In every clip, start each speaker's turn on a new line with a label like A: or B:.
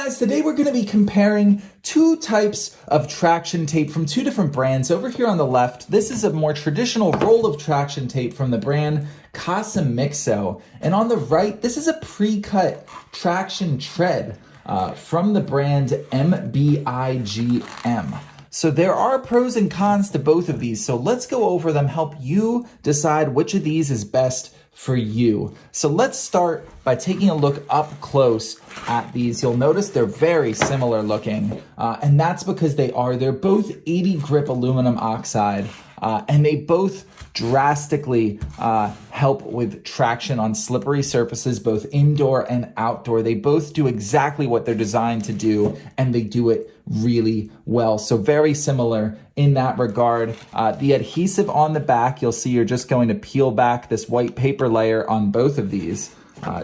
A: guys, today we're going to be comparing two types of traction tape from two different brands. Over here on the left, this is a more traditional roll of traction tape from the brand COSIMIXO. And on the right, this is a pre-cut traction tread from the brand MBIGM. So there are pros and cons to both of these. So let's go over them, help you decide which of these is best for you. So let's start by taking a look up close at these. You'll notice they're very similar looking, and that's because they're both 80 grip aluminum oxide, and they both drastically help with traction on slippery surfaces, both indoor and outdoor. They both do exactly what they're designed to do, and they do it really well. So very similar in that regard. The adhesive on the back, you'll see you're just going to peel back this white paper layer on both of these,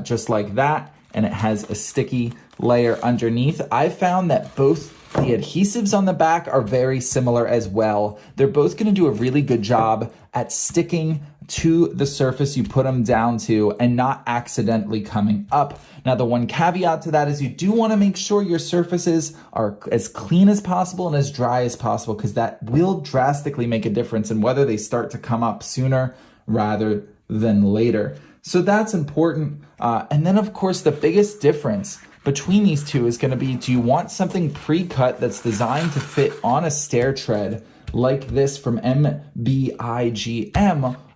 A: just like that, and it has a sticky layer underneath. I found that both the adhesives on the back are very similar as well. They're both going to do a really good job at sticking to the surface you put them down to and not accidentally coming up. Now, the one caveat to that is you do want to make sure your surfaces are as clean as possible and as dry as possible, because that will drastically make a difference in whether they start to come up sooner rather than later. So that's important. And then, of course, the biggest difference between these two is going to be, do you want something pre-cut that's designed to fit on a stair tread like this from MBIGM,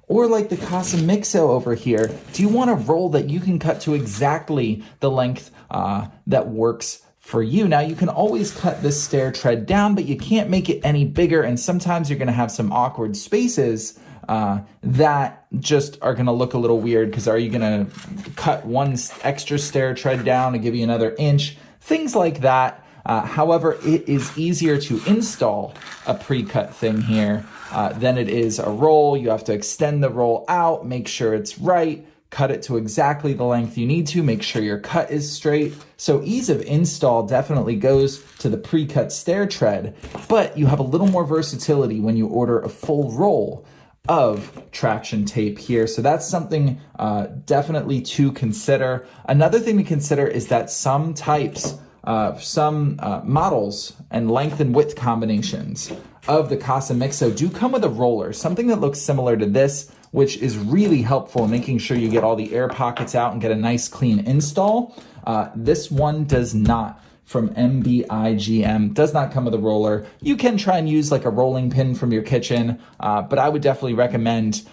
A: or like the COSIMIXO over here? Do you want a roll that you can cut to exactly the length that works for you? Now, you can always cut this stair tread down, but you can't make it any bigger, and sometimes you're going to have some awkward spaces that just are going to look a little weird, because are you going to cut one extra stair tread down and give you another inch? Things like that. However, it is easier to install a pre-cut thing here than it is a roll. You have to extend the roll out, make sure it's right, cut it to exactly the length you need to, make sure your cut is straight. So ease of install definitely goes to the pre-cut stair tread, but you have a little more versatility when you order a full roll of traction tape here. So that's something definitely to consider. Another thing to consider is that some types, models and length and width combinations of the COSIMIXO do come with a roller, something that looks similar to this, which is really helpful in making sure you get all the air pockets out and get a nice clean install. This one does not, from MBIGM, does not come with a roller. You can try and use like a rolling pin from your kitchen, but I would definitely recommend,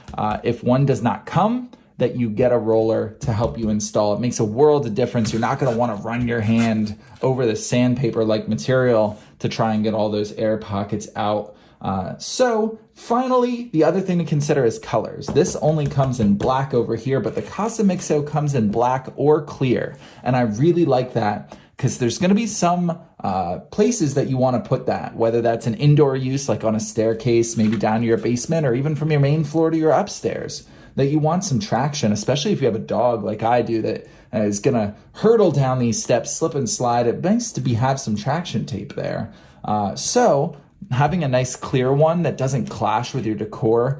A: if one does not come, that you get a roller to help you install. It makes a world of difference. You're not gonna wanna run your hand over the sandpaper-like material to try and get all those air pockets out. So finally, the other thing to consider is colors. This only comes in black over here, but the COSIMIXO comes in black or clear. And I really like that, because there's going to be some places that you want to put that, whether that's an indoor use, like on a staircase, maybe down to your basement, or even from your main floor to your upstairs, that you want some traction, especially if you have a dog like I do that is going to hurtle down these steps, slip and slide. It nice to have some traction tape there. So having a nice clear one that doesn't clash with your decor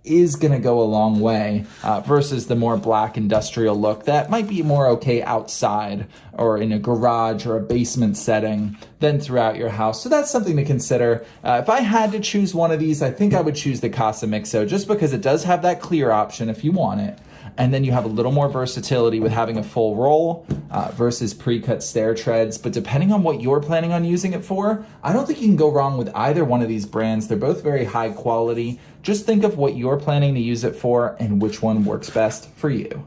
A: is going to go a long way versus the more black industrial look that might be more okay outside or in a garage or a basement setting than throughout your house. So that's something to consider. If I had to choose one of these, I think I would choose the COSIMIXO, just because it does have that clear option if you want it. And then you have a little more versatility with having a full roll versus pre-cut stair treads. But depending on what you're planning on using it for, I don't think you can go wrong with either one of these brands. They're both very high quality. Just think of what you're planning to use it for and which one works best for you.